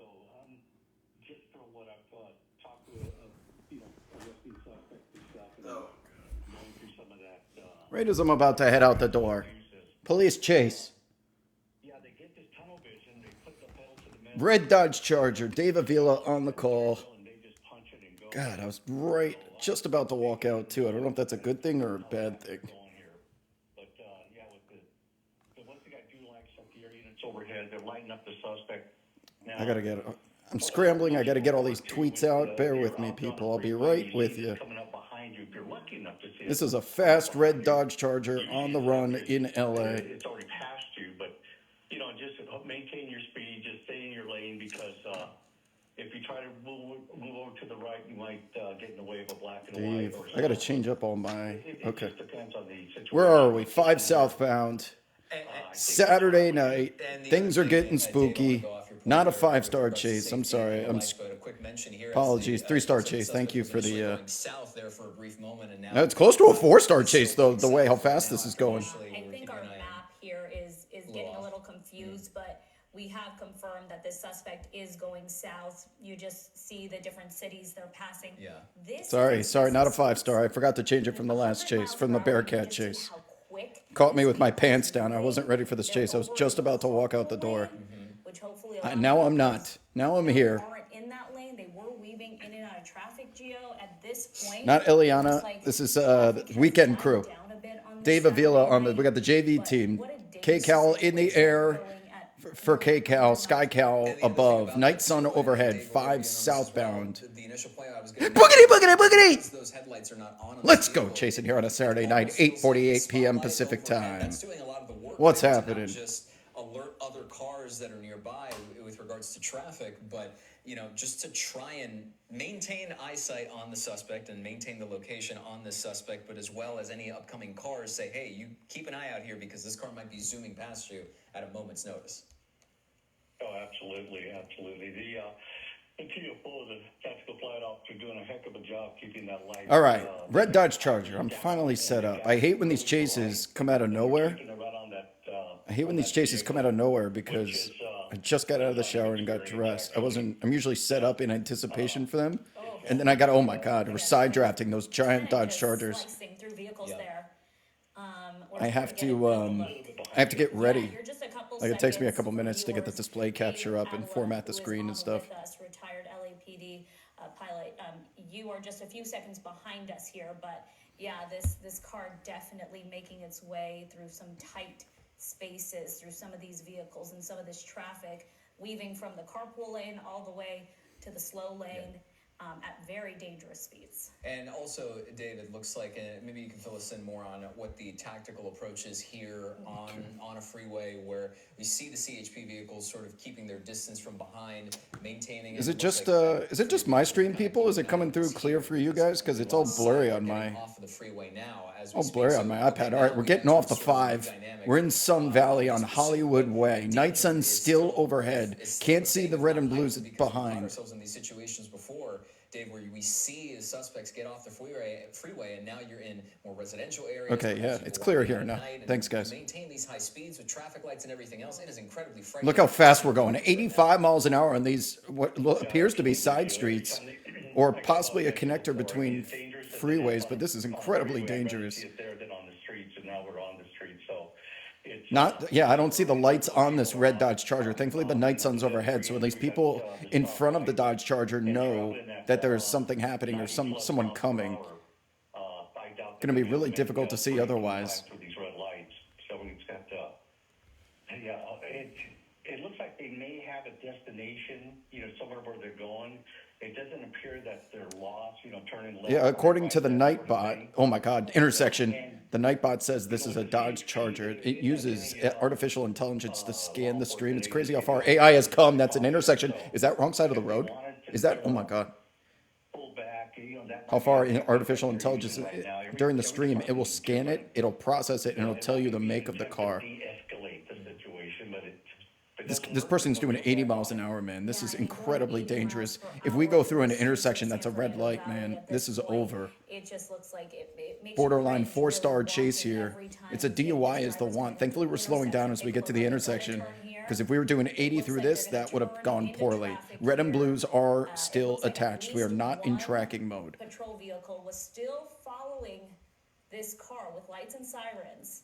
So, just from what I've talked to arresting suspect and stuff, and going through some of that. Right as I'm about to head out the door, police chase. Yeah, they get this tunnel vision. They put the pedal to the metal. Red Dodge Charger. Dave Avila on the call. And they just punch it and go. God, I was right just about to walk out too. I don't know if that's a good thing or a bad thing. Going here. But yeah, with the once they got Dulacs up the air units overhead, they're lighting up the suspect. Now, I'm scrambling. I got to get all these tweets out. Bear with me, people. I'll be right with you. coming up behind you if you're lucky enough to see This is a fast red Dodge Charger on the run in LA. It's already passed you, but just maintain your speed. Just stay in your lane because if you try to move over to the right, you might get in the way of a black and Dave, white. I got to change up all my. It Okay. just depends on the situation. Where are we? 5 southbound. Saturday night. Things are getting spooky. Not a 5-star chase. I'm sorry. Apologies. 3-star chase. Thank you for the. No, it's close to a 4-star chase though. The way how fast this is going. I think our map here is getting a little confused, but we have confirmed that this suspect is going south. You just see the different cities they're passing. Yeah. Sorry, not a 5-star. I forgot to change it from the last chase, from the Bearcat chase. How quick Caught me with my pants down. I wasn't ready for this chase. I was just about to walk out the door. which hopefully Now I'm not. Now I'm here. aren't in that lane. They were weaving in and out of traffic, Geo. At this point, Not Eliana. looks like This is traffic has weekend died crew. down a bit on this Dave Avila Saturday on the. night, We got the JV but team. what a day KCal in the air going at for KCal. SkyCal above. Night sun overhead. 5 southbound. The initial plan I was going Boogity! those headlights are not on. Let's go chasing here on a Saturday night, 8:48 p.m. Pacific time. That's doing a lot of the work. What's right? To not happening? Just alert other cars that are nearby with regards to traffic, but just to try and maintain eyesight on the suspect and maintain the location on this suspect, but as well as any upcoming cars, say, hey, you keep an eye out here because this car might be zooming past you at a moment's notice. Oh, absolutely. The TFO, the tactical flight officer, doing a heck of a job keeping that light. All right, Red Dodge Charger. I'm finally set up. I hate when these chases come out of nowhere. I hate when these chases come out of nowhere because I just got out of the shower and got dressed. I'm usually set up in anticipation for them. And then oh my God, we're side drafting those giant Dodge Chargers. Slicing through vehicles there. I have to get ready. You're just a couple Like it takes me a seconds couple minutes to get the display capture up and Avila, format the who is screen on and stuff. with us, retired LAPD pilot. You are just a few seconds behind us here, but yeah, this car definitely making its way through some tight spaces, through some of these vehicles and some of this traffic, weaving from the carpool lane all the way to the slow lane. At very dangerous speeds. And also, David, looks like maybe you can fill us in more on what the tactical approach is here on a freeway where we see the CHP vehicles sort of keeping their distance from behind, maintaining. Is it just my stream, people? Is it coming through clear for you guys? Because it's all blurry on my. Off of the freeway now as All blurry on my iPad. All right, we're getting off the 5. We're in Sun Valley on Hollywood Way. Night sun still overhead. Can't see the red and blues behind. Ourselves in these situations before, Dave, where we see the suspects get off the freeway, and now you're in more residential areas. Okay, yeah, it's clear here now. Thanks, guys. Maintain these high speeds with traffic lights and everything else. It is incredibly frightening. Look how fast we're going. 85 miles an hour on these what appears to be side streets, or possibly a connector between freeways. But this is incredibly dangerous. I don't see the lights on this red Dodge Charger. Thankfully, the night sun's overhead, so at least people in front of the Dodge Charger know that there's something happening or someone coming. It's going to be really difficult to see otherwise. It looks like they may have a destination, somewhere where they're going. It doesn't appear that they're lost, turning left. Yeah, according to the Nightbot, oh my God, intersection. The Nightbot says this is a Dodge Charger. It uses artificial intelligence to scan the stream. It's crazy how far AI has come. That's an intersection. Is that wrong side of the road? Is that, oh my God. How far in artificial intelligence, during the stream, it will scan it, it'll process it, and it'll tell you the make of the car. This person's doing 80 miles an hour, man. This is incredibly dangerous. If we go through an intersection that's a red light, man, this is over. It just looks like it makes Borderline 4-star chase here. It's a DUI is the one. Thankfully, we're slowing down as we get to the intersection. Because if we were doing 80 Looks through like this, they're gonna that would have turn gone into poorly. traffic Red and here. blues are It still looks like at attached. We are least not in one tracking mode. Patrol vehicle was still following this car with lights and sirens.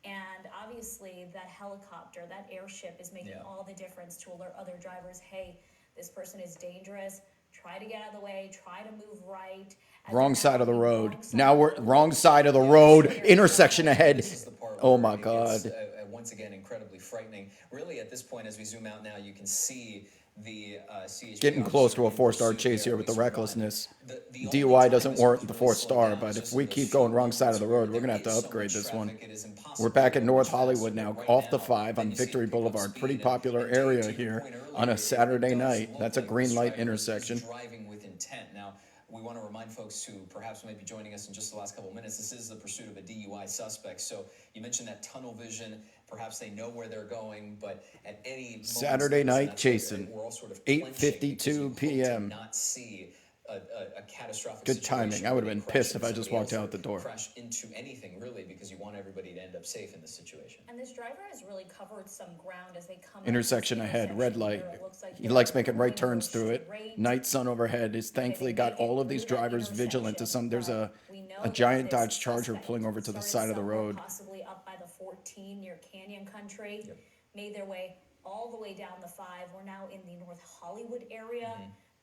And obviously that helicopter, that airship is making Yeah. all the difference to alert other drivers, hey, this person is dangerous. Try to get out of the way, try to move right. As Wrong of side now, of the the road. wrong side Now of we're the wrong road. side of the Yeah, road. so there's Intersection no- ahead. This is the part Oh where my it gets, God. once again, incredibly frightening. Really, at this point, as we zoom out now, you can see the CHP Getting close to a officer in 4-star pursuit chase there, here with at the least one. recklessness. The only DUI time doesn't this warrant one's the really 4-star, slowed down but is if just we in those keep few going wrong side of moments the where road, we're there gonna have to is so upgrade much this one. traffic, it is impossible We're back to at go North much faster, Hollywood but now, right off the now, 5 then on you see it Victory pick up Boulevard. speed, Pretty and popular Dave, area to your here point earlier, on a it Saturday does night. look That's a like green this light driver is intersection. driving with intent. Now, we want to remind folks who perhaps might be joining us in just the last couple of minutes, this is the pursuit of a DUI suspect. So you mentioned that tunnel vision. Perhaps they know where they're going, but at any moment's Saturday notice, and night that's why chasing. we're all sort of clenching because you 8:52 hope to p.m. not see a catastrophic Good timing. situation I would have where been they crash pissed if into I just somebody walked else out or the door. crash into anything, really, because you want everybody to end up safe in this situation. And this driver has really covered some ground as they come up Intersection this ahead, red intersection light. here. It looks like He they're likes making right going turns through it. straight. Night sun overhead is thankfully got make it all of these through that drivers vigilant to some. There's intersection, but we know a that giant this Dodge Charger suspect pulling over to the started side of the somewhere road. possibly up by the 14 near Canyon Country, Yep. made their way all the way down the 5. We're now in the North Hollywood area,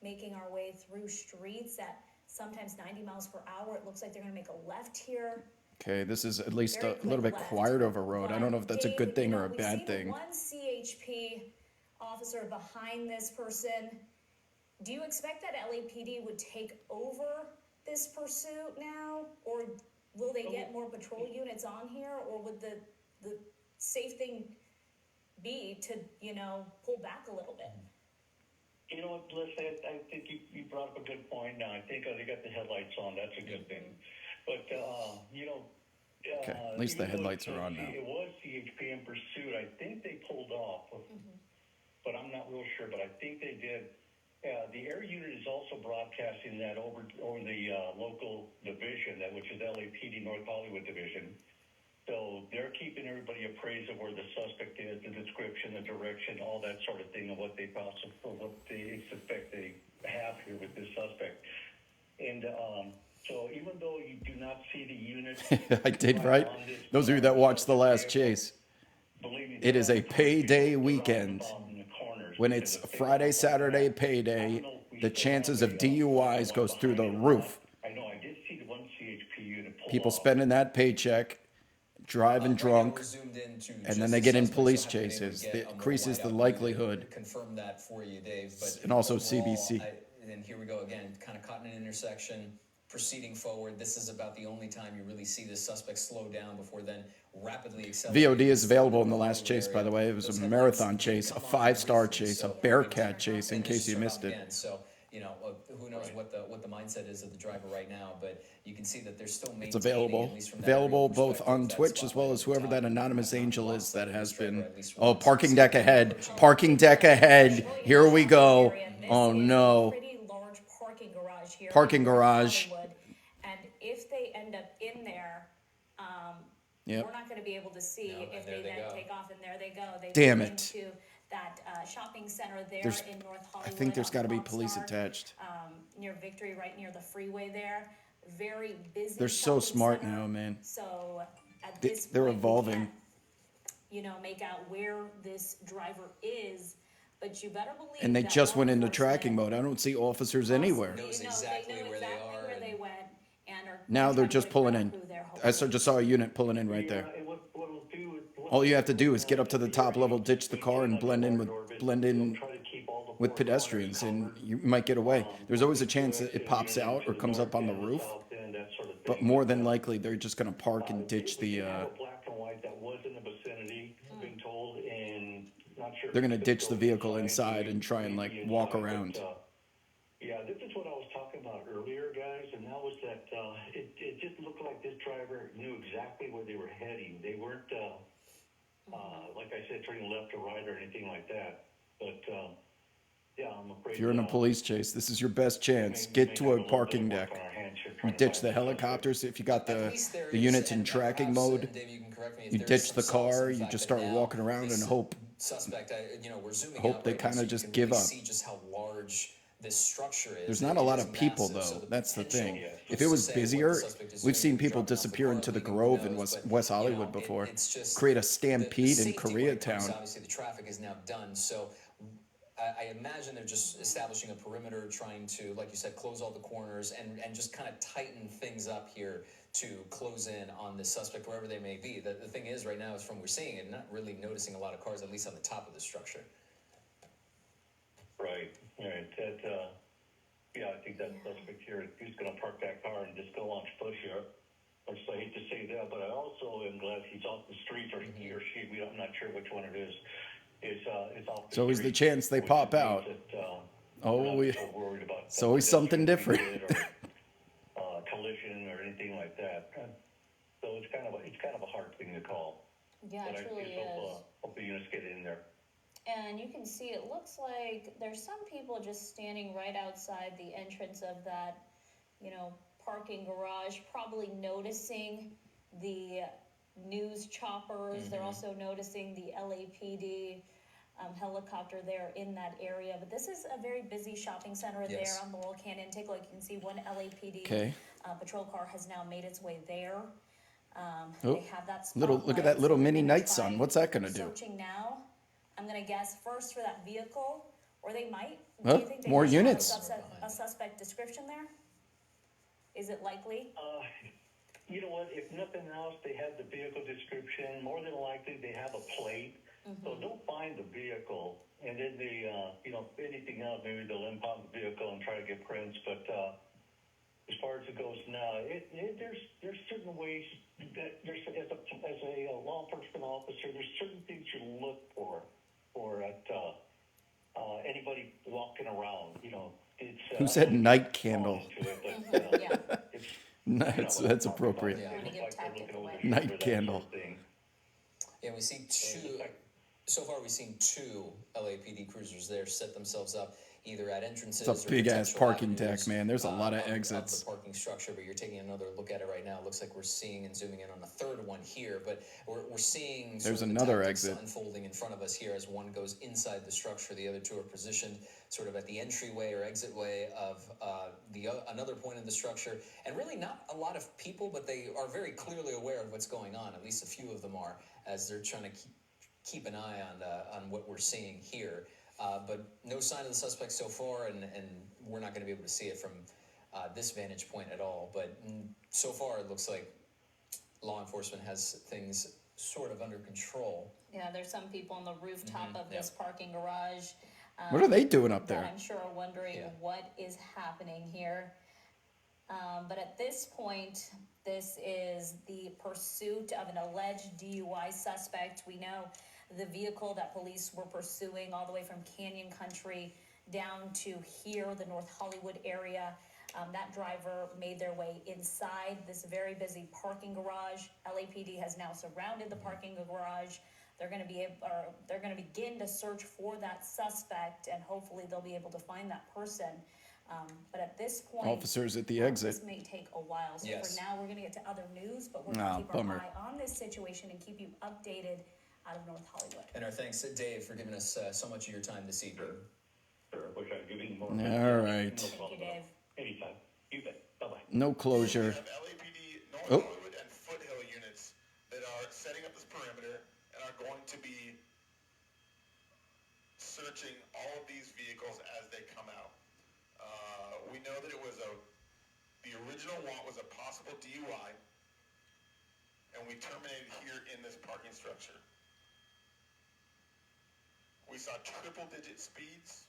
making our way through streets at sometimes 90 miles per hour. It looks like they're gonna make a left here. Okay, this is at least Very a little quick bit left. quieter of a road. I don't know if that's a Dave, good thing or a we bad see thing. One CHP officer behind this person. Do you expect that LAPD would take over this pursuit now, or will they get more patrol units on here, or would the safe thing be to pull back a little bit? You know what, Leslie, I think you brought up a good point. Now, I think they got the headlights on. That's a good thing. But, Okay, at least the even though headlights are on now. It was CHP in pursuit. I think they pulled off, but I'm not real sure. But I think they did. The air unit is also broadcasting that over the local division, which is LAPD North Hollywood Division. So they're keeping everybody appraised of where the suspect is, the description, the direction, all that sort of thing, of what they suspect they have here with this suspect. And so even though you do not see the unit, I did, right? on this, Those of you that watched the last chase, believe me, it is a payday weekend. in the corners When because it's if they Friday, don't Saturday back, payday, I don't know if we the still chances have of a, DUIs goes through the behind roof. I know, I did see the one CHP unit pull People off. spending that paycheck, driving Right now, drunk. we're zoomed in to and just then they the get in suspect, so police haven't been able to chases. get It a more increases the wide-out view to likelihood. confirm that for you, Dave. But And also overall, CBC. And here we go again, kind of caught in an intersection, proceeding forward. This is about the only time you really see this suspect slow down before then rapidly accelerating. VOD is available in the last Hollywood chase, by the area. way. It was Those a headlights marathon did chase, a come on 5-star briefly, chase, a so Bearcat chase, in and case just you start missed off it. again. So, who knows what the mindset is of the driver right now, but you can see that they're still maintaining, It's available. at least from that Available aerial both perspective, on that Twitch as well spotlight as at the whoever top. that anonymous Not angel lost is that sight of has this driver, been. at least Oh, once. parking See deck them ahead. approaching. Parking deck ahead. Here we go. This Oh is a no. pretty large parking garage here. Parking in North garage. Hollywood. And if they end up in there, Yep. we're not gonna be able to see No, and if there they they then go. take off, and there they go. They Damn go it. into that shopping center there There's- in North I Hollywood. think there's on got to be police Oxnard, attached. Near Victory, right near the freeway there. Very busy. They're so shopping smart center. now, man. So at They- this they're point, we evolving. can't, make out where this driver is, but you better believe. And they that just law went into enforcement tracking mode. I don't see officers anywhere. Knows they know exactly exactly where they are where and- they went and are Now they're trying to just figure pulling out in. who they're I just saw a unit pulling in right there. What it'll do is- All you have to do is get up to the top level, ditch the car, and blend in with pedestrians, and you might get away. There's always a chance that it pops out or comes up on the roof, but more than likely they're just going to park and ditch the. Black and white that was in the vicinity, being told, and not sure. They're gonna ditch the vehicle inside and try and, like, maybe walk inside, around. but, yeah, this is what I was talking about earlier, guys, and that was that it just looked like this driver knew exactly where they were heading. They weren't, like I said, turning left or right or anything like that. But yeah, I'm afraid. If you're in a police chase, this is your best chance. Get to a parking deck. You ditch the helicopters if you got At the least there the is, units and in tracking perhaps, mode. Dave, you can correct me if You there is ditch some the solace in car. the You fact just that start now walking around and this hope suspect, we're zooming Hope out they right now, kinda so you just can give really up. see just how large this structure is. There's not a lot is of people massive, so though. the That's the potential thing. Yes. If who's it to was say what busier, the suspect is we've doing, seen people dropping off the disappear car, into the leaving, who Grove in knows, but, West Hollywood before. it's just Create a the stampede in safety when it comes to, Koreatown. obviously, the traffic is now done. So I imagine they're just establishing a perimeter, trying to, like you said, close all the corners and just kind of tighten things up here to close in on the suspect wherever they may be. The thing is, right now, is from we're seeing and not really noticing a lot of cars, at least on the top of the structure. Right. That, yeah, I think that suspect here, he's going to park that car and just go on foot here. I hate to say that, but I also am glad he's off the street, or he or she, I'm not sure which one it is. It's off the street. It's always the chance they which pop means out. that, Oh, we're not so worried about it's always something different. or collision or anything like that. So it's kind of a hard thing to call. Yeah, But it truly I just is. hope the units get in there. And you can see it looks like there's some people just standing right outside the entrance of that, parking garage, probably noticing the news choppers. They're also noticing the LAPD helicopter there in that area. But this is a very busy shopping center Yes. there on Laurel Canyon. Take a look. You can see one LAPD Okay. patrol car has now made its way there. Oh, They have that look at that spotlight, little so they're mini gonna night sun. try What's that gonna do? Searching now. I'm gonna guess first for that vehicle, or they might. Huh? Do you think they More might have units. a suspect description there? Is it likely? You know what? If nothing else, they have the vehicle description. More than likely, they have a plate. So don't find the vehicle, and then they, anything else, maybe they'll impound the vehicle and try to get prints. But as far as it goes now, there's certain ways that as a law enforcement officer, there's certain things you look for at anybody walking around. It's Who said night candle? Yeah. That's appropriate. Yeah. Gonna give tactic away. Night candle. Yeah, we see two. So far, we've seen two LAPD cruisers there set themselves up either at entrances. It's a or big-ass potential parking avenues, deck, man. There's a lot of the exits. parking structure, but you're taking another look at it right now. It looks like we're seeing and zooming in on the third one here, but we're seeing. There's sort of another the tactics exit unfolding in front of us here as one goes inside the structure. The other two are positioned sort of at the entryway or exitway of another point in the structure, and really not a lot of people, but they are very clearly aware of what's going on. At least a few of them are, as they're trying to keep an eye on what we're seeing here. But no sign of the suspect so far, and we're not going to be able to see it from this vantage point at all. But so far, it looks like law enforcement has things sort of under control. Yeah, there's some people on the rooftop of this parking garage. What are they doing up that there? I'm sure are wondering what is happening here. But at this point, this is the pursuit of an alleged DUI suspect. We know the vehicle that police were pursuing all the way from Canyon Country down to here, the North Hollywood area. That driver made their way inside this very busy parking garage. LAPD has now surrounded the parking garage. They're going to begin to search for that suspect, and hopefully they'll be able to find that person. But at this point, Officers at the exit. this may take a while. So Yes. for now, we're going to get to other news, but we're going to keep bummer. our eye on this situation and keep you updated out of North Hollywood. And our thanks to Dave for giving us so much of your time this evening. Sure. Wish I could give you more. All right. Thank you, Dave. Anytime. You bet. Bye-bye. No closure. We have LAPD North Oh. Hollywood and Foothill units that are setting up this perimeter and are going to be searching all of these vehicles as they come out. We know that the original want was a possible DUI, and we terminated here in this parking structure. We saw triple-digit speeds.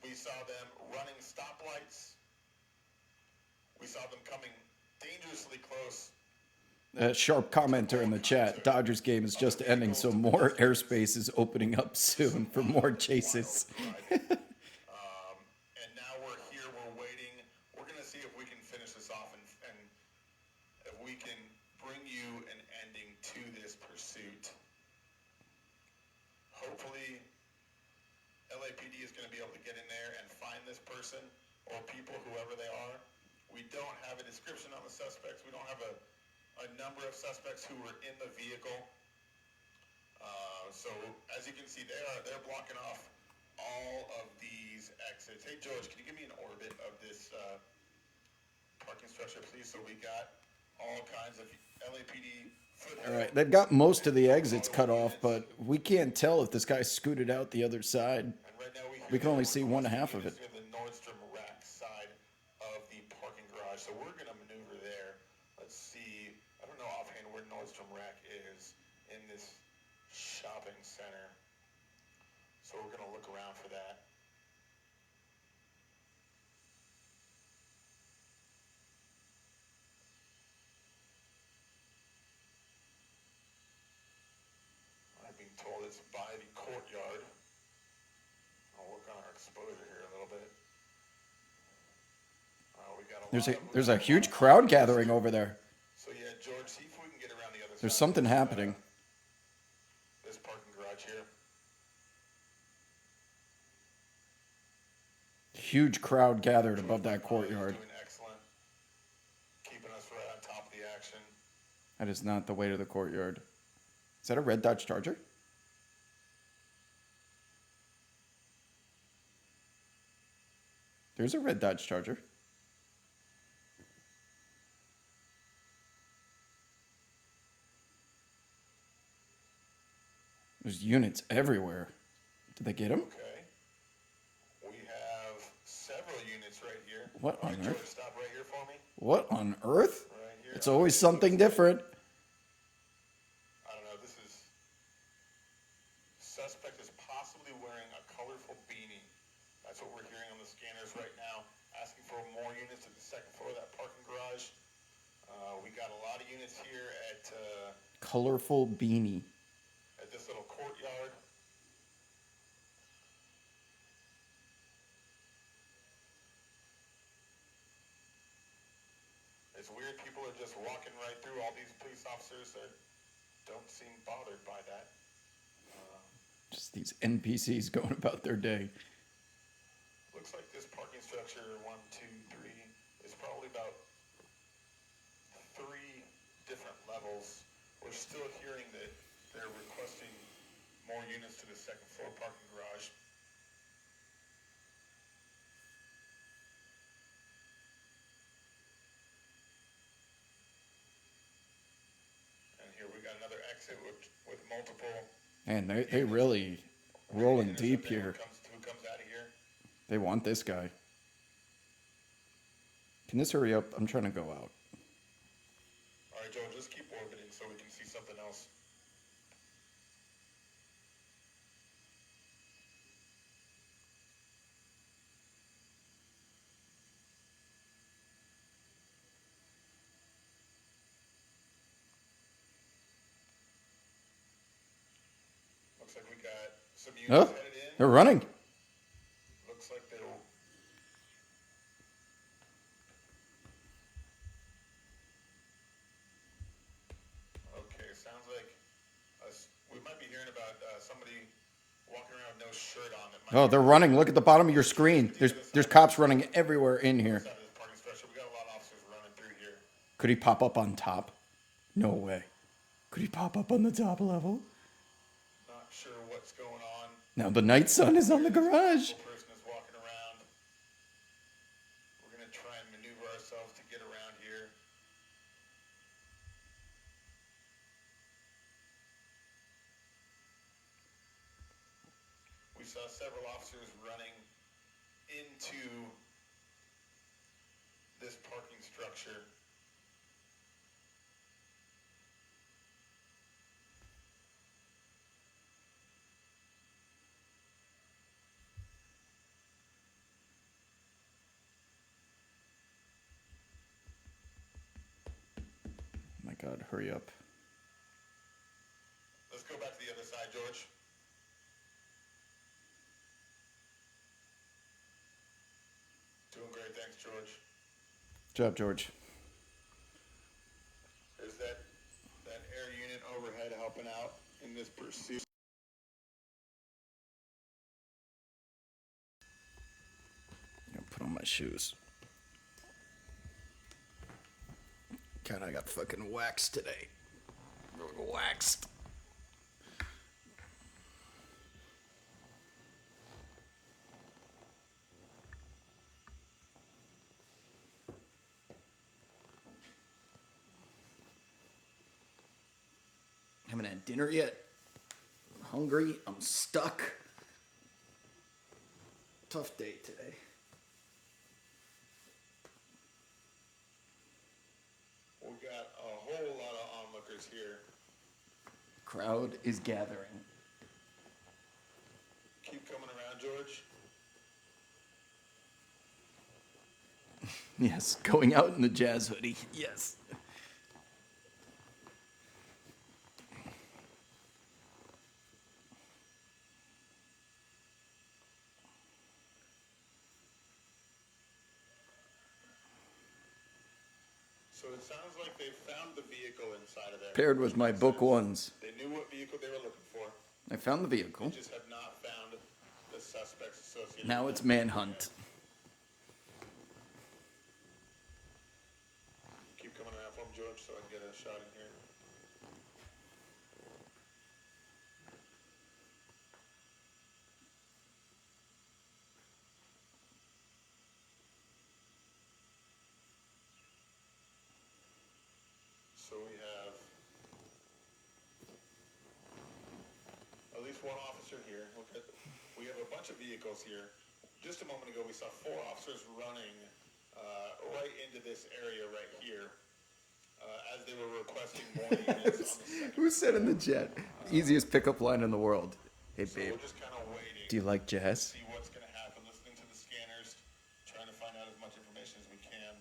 We saw them running stoplights. We saw them coming dangerously close. Sharp commenter in the chat. Dodgers game is just ending, so more airspace is opening up soon for more chases. And now we're here, we're waiting. We're going to see if we can finish this off and if we can bring you an ending to this pursuit. Hopefully, LAPD is going to be able to get in there and find this person or people, whoever they are. We don't have a description on the suspects. We don't have a number of suspects who were in the vehicle. So as you can see, they're blocking off all of these exits. Hey George, can you give me an orbit of this parking structure, please? So we got all kinds of LAPD foothill. All right, they've got most of the exits cut off, but we can't tell if this guy scooted out the other side. And right now We can only see one half of it. The Nordstrom rack side of the parking garage, so we're gonna maneuver there. Let's see. I don't know offhand where Nordstrom rack is in this shopping center, so we're gonna look around for that. I'm being told it's by the courtyard. I'll work on our exposure here a little bit. We got There's a huge crowd gathering over there. So yeah, George, see if we can get around the other side. There's something happening. This parking garage here. Huge crowd gathered above that courtyard. Doing excellent. Keeping us right on top of the action. That is not the way to the courtyard. Is that a red Dodge Charger? There's a red Dodge Charger. There's units everywhere. Did they get him? Okay. We have several units right here. What All on right, George, earth? stop right here for me. What on earth? Right here. It's always something different. I don't know. This is suspect is possibly wearing a colorful beanie. That's what we're hearing on the scanners right now. Asking for more units at the second floor of that parking garage. We got a lot of units here at Colorful beanie. this little courtyard. It's weird. People are just walking right through all these police officers that don't seem bothered by that. Just these NPCs going about their day. Looks like this parking structure, 1, 2, 3, is probably about 3 different levels. We're still hearing that they're requesting more units to the second floor parking garage. And here we got another exit with multiple. Man, they really rolling deep here. Who comes out of here? They want this guy. Can this hurry up? I'm trying to go out. All right, Joe, just keep orbiting so we can see something else. Looks like we got some units Oh, headed in. they're running. Looks like they'll. Okay, sounds like we might be hearing about somebody walking around with no shirt on. That might Oh, they're running. Look at the bottom of your screen. There's cops running everywhere in here. be outside of this parking structure. We got a lot of officers running through here. Could he pop up on top? No way. Could he pop up on the top level? Not sure what's going on. Now the night sun is on the garage. This person is walking around. We're gonna try and maneuver ourselves to get around here. We saw several officers running into this parking structure. My God, hurry up. Let's go back to the other side, George. Doing great, thanks, George. Good job, George. There's that air unit overhead helping out in this pursuit. I'm gonna put on my shoes. God, I got fucking waxed today. Waxed. had dinner yet. I'm hungry. I'm stuck. Tough day today. We got a whole lot of onlookers here. Crowd is gathering. Keep coming around, George. Yes, going out in the jazz hoodie. Yes. So it sounds like they found the vehicle inside of there. Paired with my book ones. They knew what vehicle they were looking for. I found the vehicle. They just have not found the suspects associated. Now with it's it. manhunt. Keep coming around for him, George, so I can get a shot in here. So we have at least one officer here. We have a bunch of vehicles here. Just a moment ago, we saw 4 officers running right into this area right here as they were requesting more units on the second. Who said in the jet? Easiest pickup line in the world. Hey, So babe. we're just kind of waiting. Do you like jazz? See what's going to happen, listening to the scanners, trying to find out as much information as we can.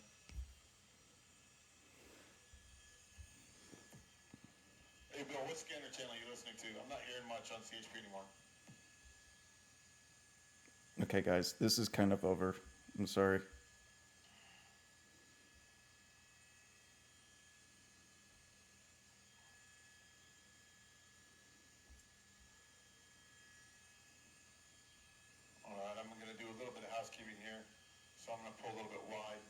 Hey, Bill, what scanner channel are you listening to? I'm not hearing much on CHP anymore. Okay, guys, this is kind of over. I'm sorry. All right, I'm going to do a little bit of housekeeping here, so I'm going to pull a little bit wide.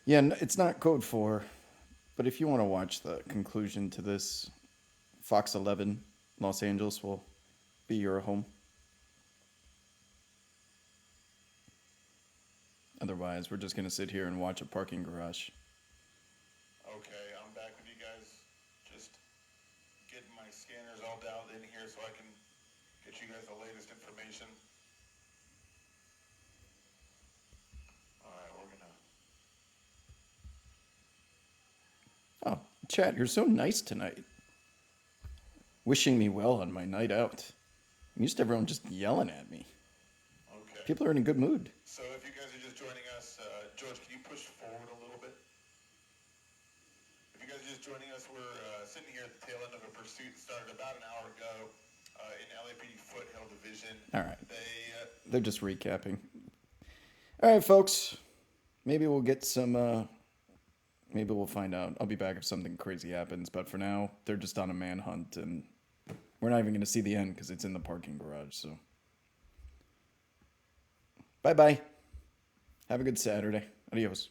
Yeah, it's not code 4, but if you want to watch the conclusion to this, Fox 11 Los Angeles will be your home. Otherwise, we're just going to sit here and watch a parking garage. Okay, I'm back with you guys. Just getting my scanners all dialed in here so I can get you guys the latest information. All right, we're gonna. Oh, Chad, you're so nice tonight. Wishing me well on my night out. I'm used to everyone just yelling at me. Okay. People are in a good mood. So if you guys are just joining us, George, can you push forward a little bit? If you guys are just joining us, we're sitting here at the tail end of a pursuit that started about an hour ago in LAPD Foothill Division. All right. They They're just recapping. All right, folks. Maybe we'll get some. Maybe we'll find out. I'll be back if something crazy happens. But for now, they're just on a manhunt, and we're not even going to see the end because it's in the parking garage. So, bye-bye. Have a good Saturday. Adios.